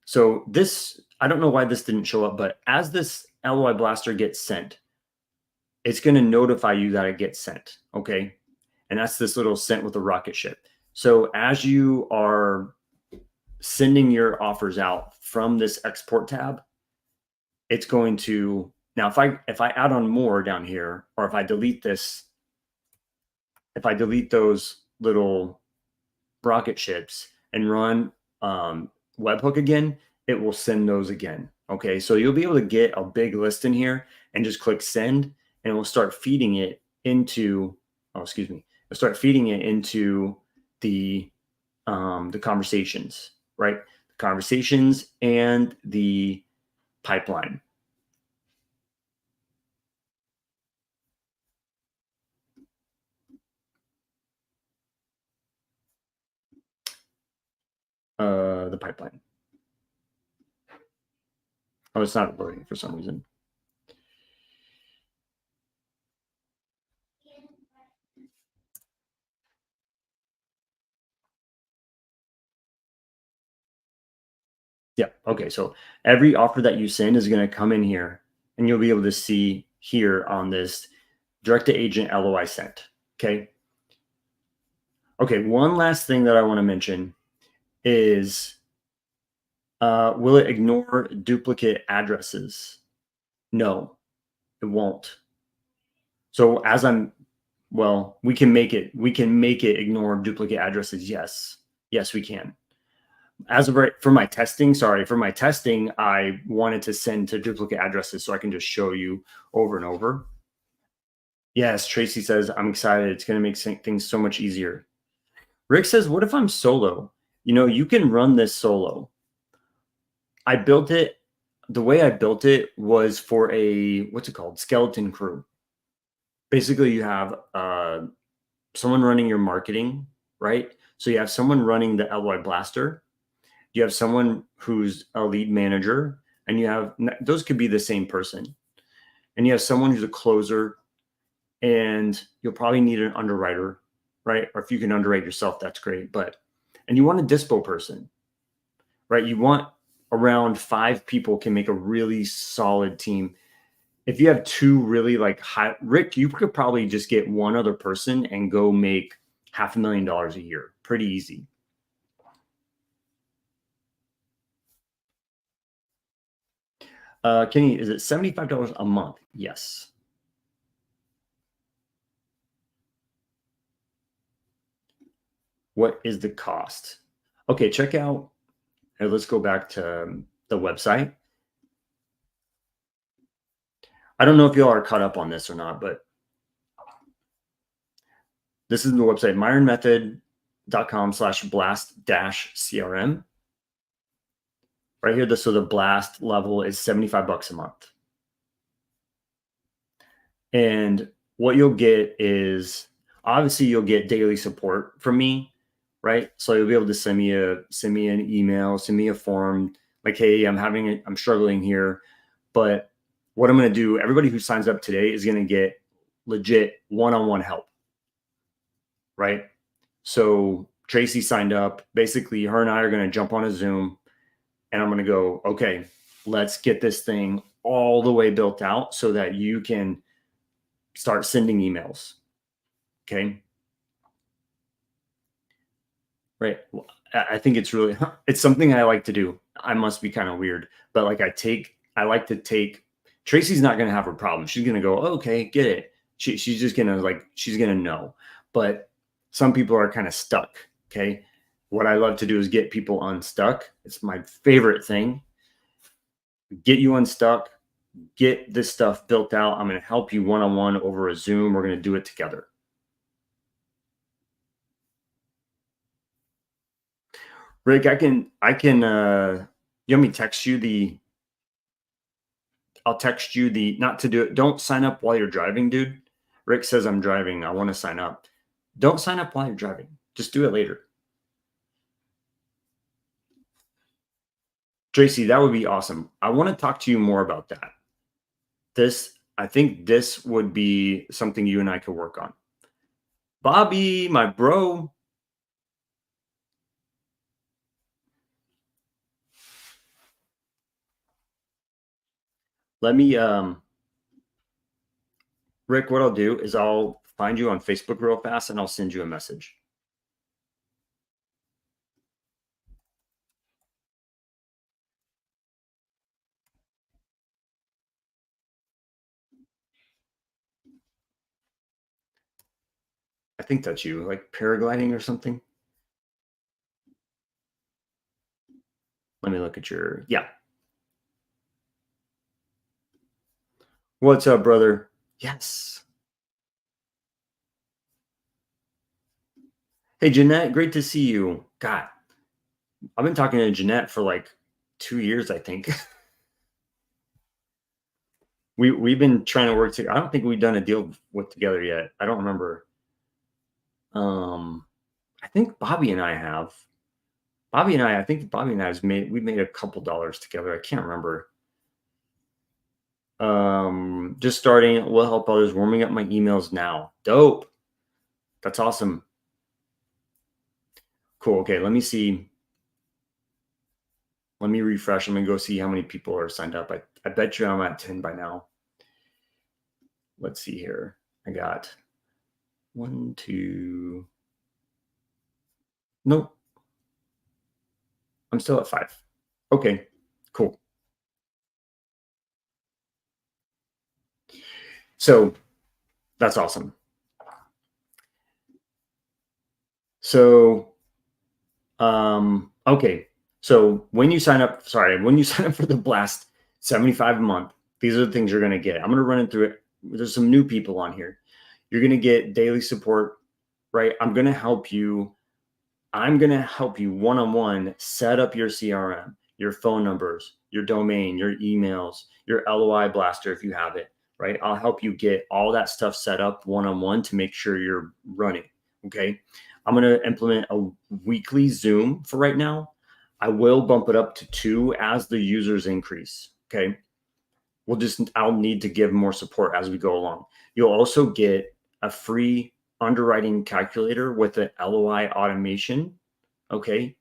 So this, I don't know why this didn't show up, but as this LOI Blaster gets sent, it's going to notify you that it gets sent. Okay. And that's this little sent with a rocket ship. So as you are sending your offers out from this export tab, it's going to, now if I add on more down here, or if I delete this, if I delete those little rocket ships and run webhook again, it will send those again. Okay, so you'll be able to get a big list in here and just click send, and it will start feeding it into, oh, excuse me, it'll start feeding it into the conversations, right? The conversations and the pipeline. The pipeline. Oh, it's not loading for some reason. Yeah. Okay. So every offer that you send is going to come in here, and you'll be able to see here on this direct to agent LOI sent. Okay. Okay. One last thing that I want to mention is, will it ignore duplicate addresses? No, it won't. So we can make it ignore duplicate addresses. Yes. Yes, we can. As of right, for my testing, I wanted to send to duplicate addresses so I can just show you over and over. Yes, Tracy says, I'm excited. It's going to make things so much easier. Rick says, what if I'm solo? You can run this solo. I built it, the way I built it was for what's it called? Skeleton crew. Basically, you have someone running your marketing, right? So you have someone running the LOI Blaster. You have someone who's a lead manager, and those could be the same person. And you have someone who's a closer, and you'll probably need an underwriter, right? Or if you can underwrite yourself, that's great. And you want a dispo person, right? You want around 5 people can make a really solid team. If you have 2 really Rick, you could probably just get one other person and go make $500,000 a year. Pretty easy. Kenny, is it $75 a month? Yes. What is the cost? Okay, check out, let's go back to the website. I don't know if y'all are caught up on this or not, but this is the website, myronmethod.com/blast-crm. Right here, so the blast level is $75 a month. And what you'll get is, obviously you'll get daily support from me, right? So you'll be able to send me an email, send me a form, like, hey, I'm struggling here. But what I'm going to do, everybody who signs up today is going to get legit one-on-one help, right? So Tracy signed up. Basically, her and I are going to jump on a Zoom, and I'm going to go, okay, let's get this thing all the way built out so that you can start sending emails. Okay. Right. I think it's something I like to do. I must be kind of weird, but Tracy's not going to have her problem. She's going to go, oh, okay, get it. She's just going to she's going to know. But some people are kind of stuck. Okay. What I love to do is get people unstuck. It's my favorite thing. Get you unstuck, get this stuff built out. I'm going to help you one-on-one over a Zoom. We're going to do it together. Rick, you want me to text you I'll text you not to do it. Don't sign up while you're driving, dude. Rick says I'm driving. I want to sign up. Don't sign up while you're driving. Just do it later. Tracy, that would be awesome. I want to talk to you more about that. I think this would be something you and I could work on. Bobby, my bro. Let me, Rick, what I'll do is I'll find you on Facebook real fast and I'll send you a message. I think that's you, like paragliding or something. Let me look at your, yeah. What's up, brother? Yes. Hey, Jeanette, great to see you. God, I've been talking to Jeanette for like 2 years, I think. We've been trying to work together. I don't think we've done a deal with together yet. I don't remember. I think Bobby and I have. I think Bobby and I we made a couple dollars together. I can't remember. Just starting will help others, warming up my emails now. Dope. That's awesome. Cool. Okay, let me see. Let me refresh. I'm gonna go see how many people are signed up. I bet you I'm at 10 by now. Let's see here. I got 1, 2. Nope. I'm still at 5. Okay, cool. So that's awesome. So, okay. So when you sign up, when you sign up for the blast 75 a month, these are the things you're going to get. I'm going to run it through it. There's some new people on here. You're going to get daily support, right? I'm going to help you one-on-one set up your CRM, your phone numbers, your domain, your emails, your LOI Blaster if you have it, right? I'll help you get all that stuff set up one-on-one to make sure you're running, okay? I'm going to implement a weekly Zoom for right now. I will bump it up to 2 as the users increase, okay? I'll need to give more support as we go along. You'll also get a free underwriting calculator with an LOI automation. Okay.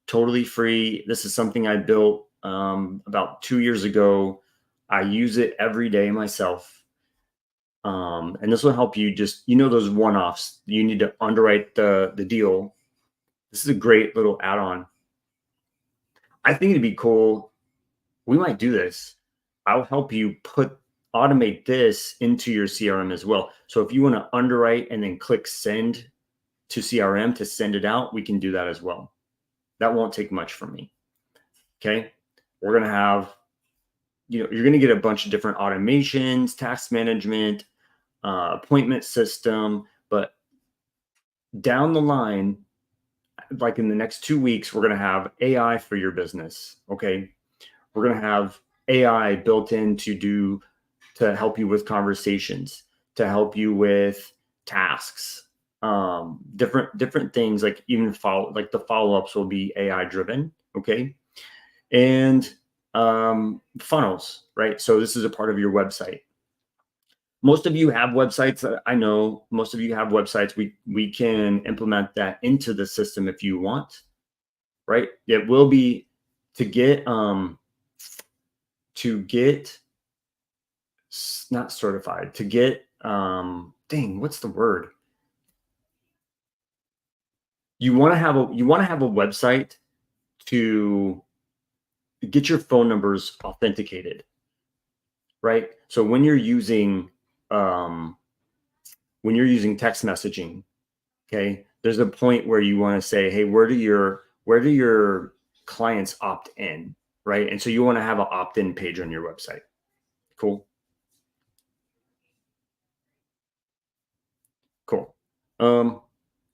Totally free. This is something I built about 2 years ago. I use it every day myself. And this will help you just, those one-offs. You need to underwrite the deal. This is a great little add-on. I think it'd be cool. We might do this. I'll help you automate this into your CRM as well. So if you want to underwrite and then click send to CRM to send it out, we can do that as well. That won't take much from me. Okay. We're going to have, you're going to get a bunch of different automations, task management, appointment system, but down the line, like in the next 2 weeks, we're going to have AI for your business. Okay. We're going to have AI built in to help you with conversations, to help you with tasks, different things, like even the follow-ups will be AI driven. Okay. And funnels, right? So this is a part of your website. Most of you have websites. I know most of you have websites. We can implement that into the system if you want, right? It will be to get not certified, to get what's the word? You want to have a website to get your phone numbers authenticated, right? So when you're using text messaging, okay, there's a point where you want to say, hey, where do your clients opt in, right? And so you want to have an opt-in page on your website. Cool. Cool.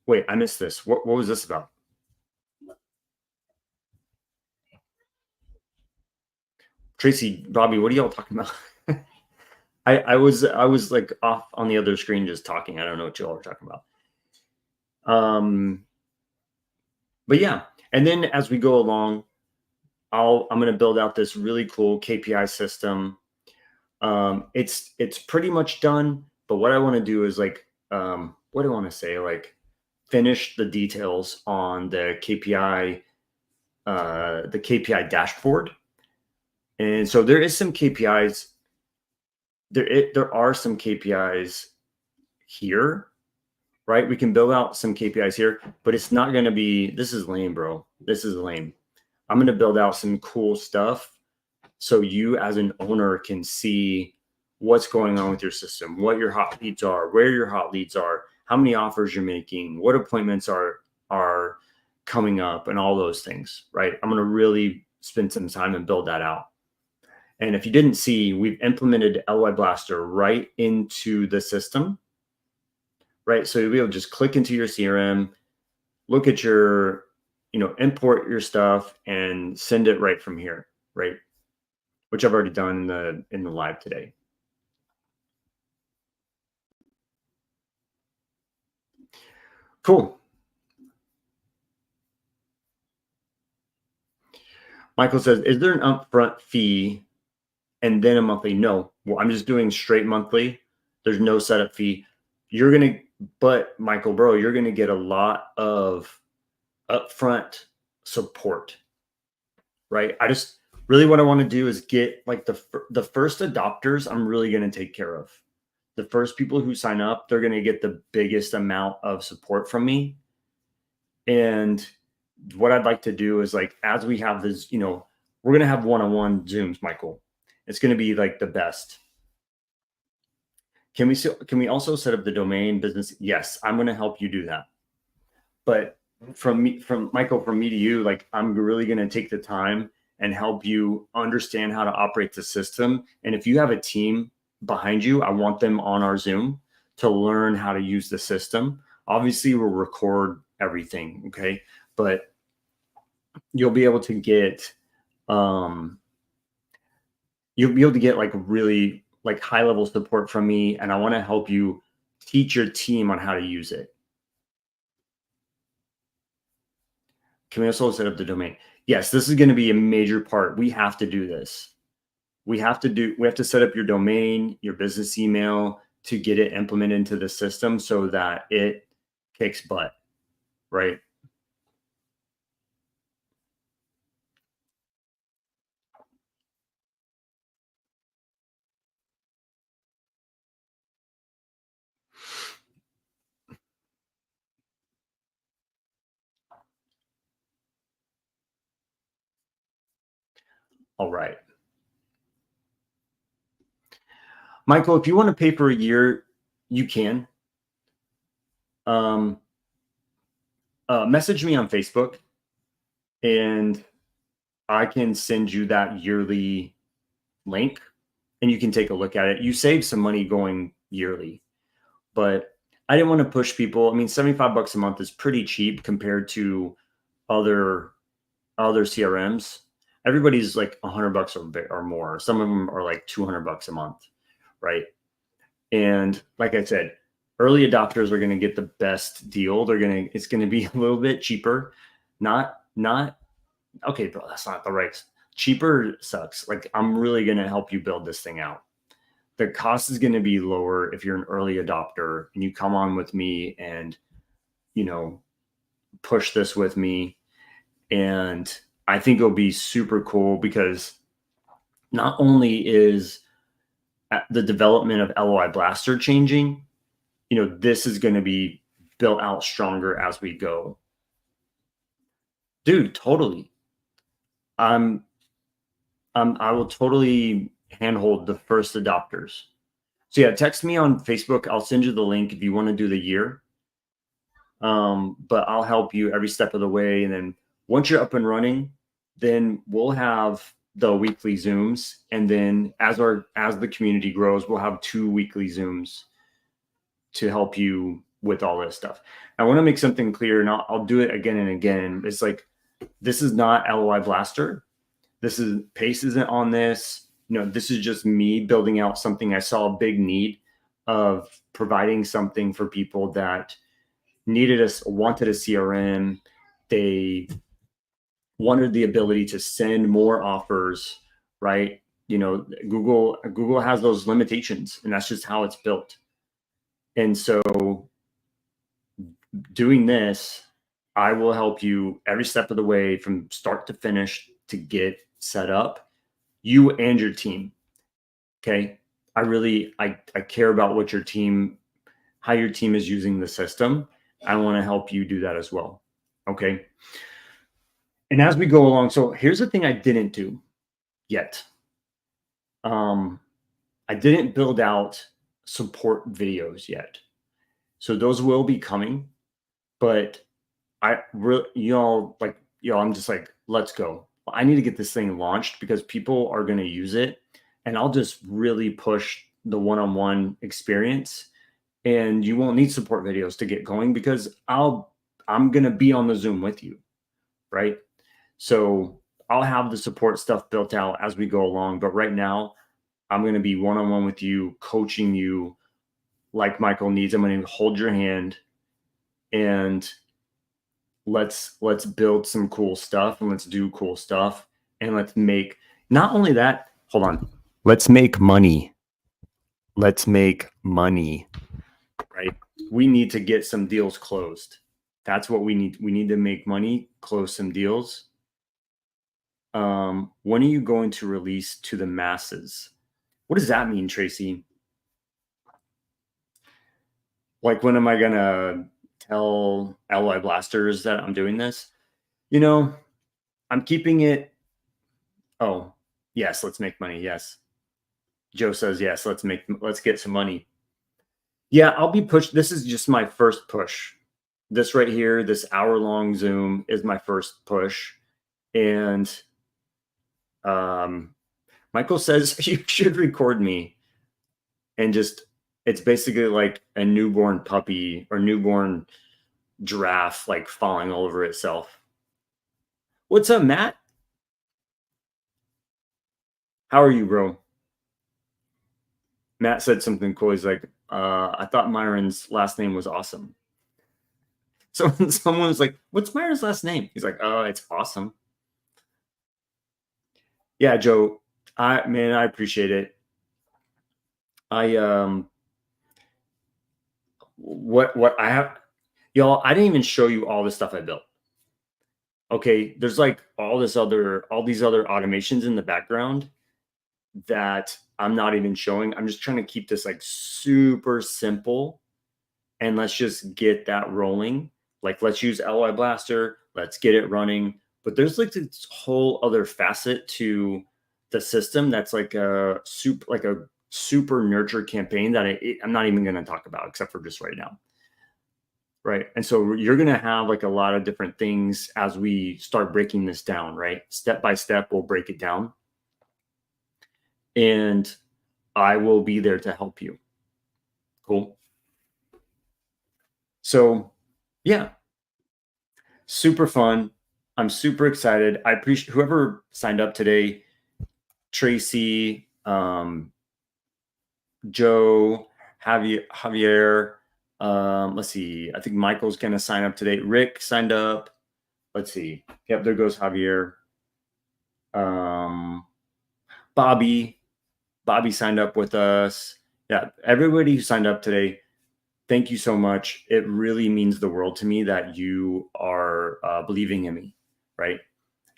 Wait, I missed this. What was this about? Tracy, Bobby, what are y'all talking about? I was like off on the other screen just talking. I don't know what y'all are talking about. But yeah, and then as we go along, I'm going to build out this really cool KPI system. It's pretty much done, but what I want to do is what do I want to say? Like finish the details on the KPI dashboard. And so there is some KPIs. There are some KPIs here, right? We can build out some KPIs here, but it's not going to be, this is lame, bro. This is lame. I'm going to build out some cool stuff so you as an owner can see what's going on with your system, what your hot leads are, where your hot leads are, how many offers you're making, what appointments are coming up, and all those things, right? I'm going to really spend some time and build that out. And if you didn't see, we've implemented LOI Blaster right into the system, right? So you'll be able to just click into your CRM, look at your, import your stuff and send it right from here, right? Which I've already done in the live today. Cool. Michael says, is there an upfront fee and then a monthly? No. Well, I'm just doing straight monthly. There's no setup fee. But Michael, bro, you're going to get a lot of upfront support, right? I just really, what I want to do is get like the first adopters I'm really going to take care of. The first people who sign up, they're going to get the biggest amount of support from me. And what I'd like to do is, like, as we have this, we're going to have one-on-one Zooms, Michael. It's going to be like the best. Can we also set up the domain business? Yes, I'm going to help you do that. But from Michael, from me to you, like, I'm really going to take the time and help you understand how to operate the system. And if you have a team behind you, I want them on our Zoom to learn how to use the system. Obviously, we'll record everything, okay? But you'll be able to get, like really like high level support from me, and I want to help you teach your team on how to use it. Can we also set up the domain? Yes, this is going to be a major part. We have to do this. We have to set up your domain, your business email, to get it implemented into the system so that it kicks butt, right? All right. Michael, if you want to pay for a year, you can. Message me on Facebook and I can send you that yearly link and you can take a look at it. You save some money going yearly, but I didn't want to push people. I mean, $75 a month is pretty cheap compared to other CRMs. Everybody's like $100 or more. Some of them are like $200 a month, right? And like I said, early adopters are going to get the best deal. It's going to be a little bit cheaper. Not okay, bro, that's not the right. Cheaper sucks. Like, I'm really going to help you build this thing out. The cost is going to be lower if you're an early adopter and you come on with me and, push this with me. And I think it'll be super cool because not only is the development of LOI Blaster changing, this is going to be built out stronger as we go. Dude, totally. I will totally handhold the first adopters. So yeah, text me on Facebook. I'll send you the link if you want to do the year. But I'll help you every step of the way. And then once you're up and running, then we'll have the weekly Zooms. And then as the community grows, we'll have 2 weekly Zooms to help you with all this stuff. I want to make something clear, and I'll do it again and again. It's like, this is not LOI Blaster. Pace isn't on this. This is just me building out something. I saw a big need of providing something for people that wanted a CRM. They wanted the ability to send more offers, right? Google has those limitations, and that's just how it's built. And so doing this, I will help you every step of the way from start to finish to get set up, you and your team. Okay. I care about what your team, how your team is using the system. I want to help you do that as well. Okay. And as we go along, so here's the thing I didn't do yet. I didn't build out support videos yet. So those will be coming, but I'm just like, let's go. I need to get this thing launched because people are going to use it, and I'll just really push the one-on-one experience, and you won't need support videos to get going because I'm going to be on the Zoom with you, right? So I'll have the support stuff built out as we go along, but right now I'm going to be one-on-one with you, coaching you like Michael needs. I'm going to hold your hand, and let's build some cool stuff, and let's do cool stuff, and let's make, not only that, hold on, let's make money. Let's make money, right? We need to get some deals closed. That's what we need. We need to make money, close some deals. When are you going to release to the masses? What does that mean, Tracy? Like, when am I going to tell LOI Blasters that I'm doing this? I'm keeping it. Oh, yes, let's make money. Yes. Joe says, yes, let's get some money. Yeah, I'll be pushed. This is just my first push. This right here, this hour-long Zoom is my first push. And Michael says you should record me, and it's basically like a newborn puppy or newborn giraffe, like falling all over itself. What's up, Matt? How are you, bro? Matt said something cool. He's like, I thought Myron's last name was awesome. So someone was like, what's Myron's last name? He's like, oh, it's awesome. Yeah, Joe, I appreciate it. What I have, y'all, I didn't even show you all the stuff I built. Okay, there's like all these other automations in the background that I'm not even showing. I'm just trying to keep this like super simple, and let's just get that rolling. Like, let's use LOI Blaster, let's get it running. But there's like this whole other facet to the system that's like a super nurture campaign that I'm not even going to talk about except for just right now. Right. And so you're going to have like a lot of different things as we start breaking this down, right? Step by step, we'll break it down. And I will be there to help you. Cool. So, yeah, super fun. I'm super excited. I appreciate whoever signed up today, Tracy, Joe, Javier. Let's see. I think Michael's going to sign up today. Rick signed up. Let's see. Yep, there goes Javier. Bobby signed up with us. Yeah, everybody who signed up today, thank you so much. It really means the world to me that you are believing in me, right?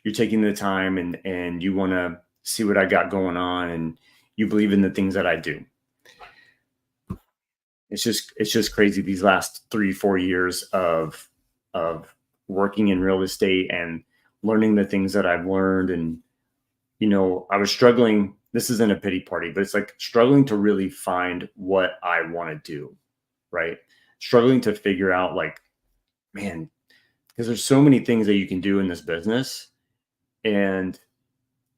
You're taking the time, and you want to see what I got going on, and you believe in the things that I do. It's just crazy, these last 3-4 years of working in real estate and learning the things that I've learned. And I was struggling. This isn't a pity party, but it's like struggling to really find what I want to do, right? Struggling to figure out, like, man, because there's so many things that you can do in this business. And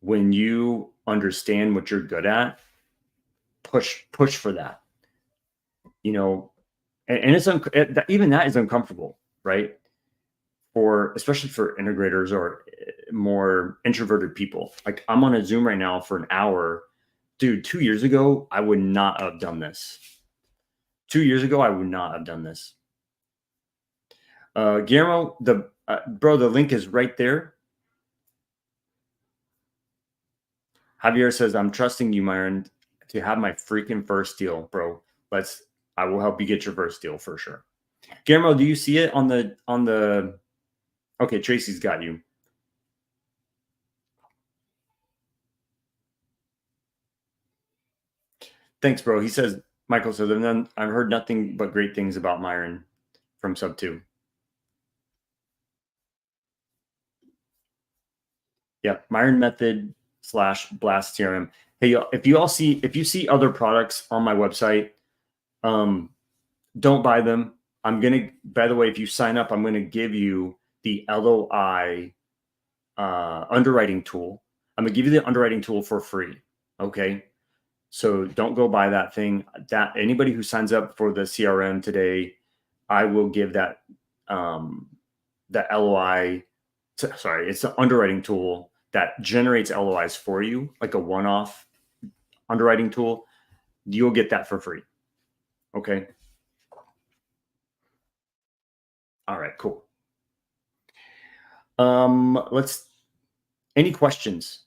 when you understand what you're good at, push for that, and it's even that is uncomfortable, right? Especially for integrators or more introverted people. Like, I'm on a Zoom right now for an hour. Dude, 2 years ago, I would not have done this. 2 years ago, I would not have done this. Guillermo, bro, the link is right there. Javier says, I'm trusting you, Myron, to have my freaking first deal, bro. I will help you get your first deal for sure. Guillermo, do you see it on the? Okay, Tracy's got you. Thanks, bro. He says, Michael says, and then I've heard nothing but great things about Myron from Sub 2. Yeah, Myron Method / Blast CRM. Hey, if you see other products on my website, don't buy them. By the way, if you sign up, I'm gonna give you the LOI underwriting tool. I'm gonna give you the underwriting tool for free. Okay. So don't go buy that thing. That anybody who signs up for the CRM today, I will give that that LOI. Sorry, it's an underwriting tool that generates LOIs for you, like a one-off underwriting tool. You'll get that for free. Okay. All right. Cool. Let's. Any questions?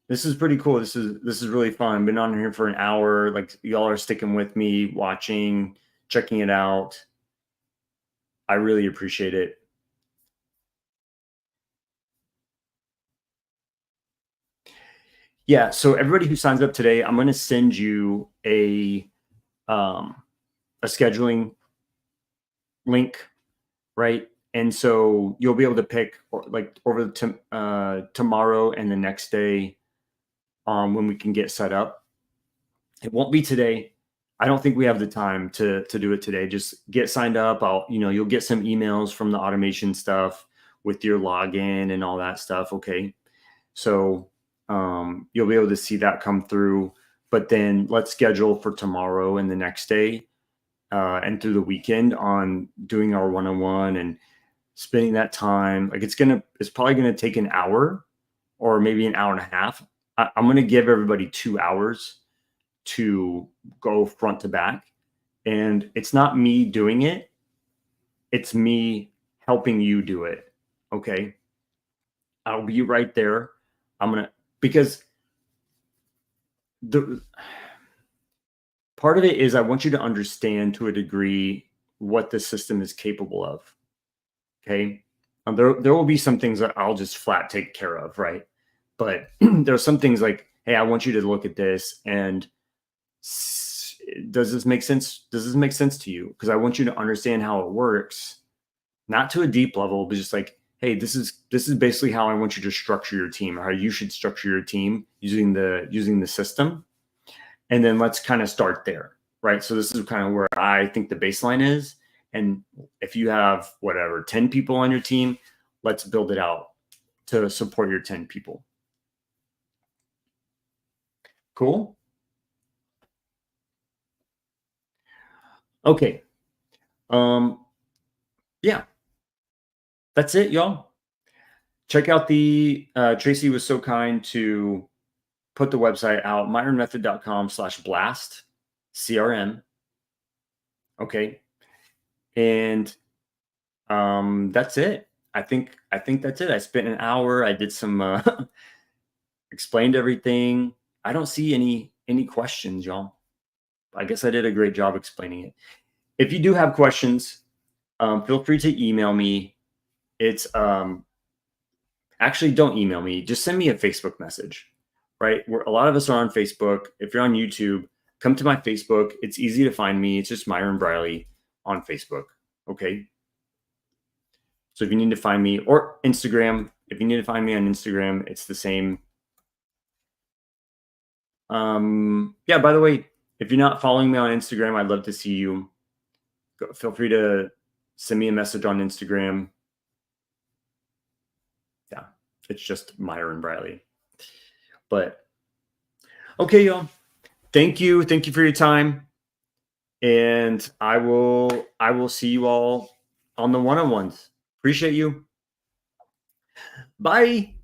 This is pretty cool. This is really fun. I've been on here for an hour. Like y'all are sticking with me, watching, checking it out. I really appreciate it. Yeah. So everybody who signs up today, I'm going to send you a scheduling link, right? And so you'll be able to pick like over tomorrow and the next day when we can get set up. It won't be today. I don't think we have the time to do it today. Just get signed up. You'll get some emails from the automation stuff with your login and all that stuff. Okay. So you'll be able to see that come through. But then let's schedule for tomorrow and the next day and through the weekend on doing our one-on-one and spending that time. Like it's probably gonna take an hour or maybe an hour and a half. I'm gonna give everybody 2 hours to go front to back. And it's not me doing it, it's me helping you do it. Okay. I'll be right there. Because the part of it is I want you to understand to a degree what the system is capable of. Okay. There will be some things that I'll just flat take care of. Right. But there are some things like, hey, I want you to look at this and does this make sense? Does this make sense to you? Because I want you to understand how it works, not to a deep level, but just like, hey, this is basically how I want you to structure your team, or how you should structure your team using the system. And then let's kind of start there, right? So this is kind of where I think the baseline is. And if you have whatever 10 people on your team, let's build it out to support your 10 people. Cool. Okay. Yeah, that's it, y'all. Check out Tracy was so kind to put the website out, myronmethod.com/blast CRM. Okay. And that's it. I think that's it. I spent an hour. I did some explained everything. I don't see any questions, y'all. I guess I did a great job explaining it. If you do have questions, feel free to email me. It's actually don't email me. Just send me a Facebook message. Right? A lot of us are on Facebook. If you're on YouTube, come to my Facebook. It's easy to find me. It's just Myron Briley on Facebook. Okay. So if you need to find me, or Instagram, if you need to find me on Instagram, it's the same. Yeah, by the way, if you're not following me on Instagram, I'd love to see you. Feel free to send me a message on Instagram. Yeah, it's just Myron Briley. But okay, y'all. Thank you. Thank you for your time. And I will see you all on the one-on-ones. Appreciate you. Bye.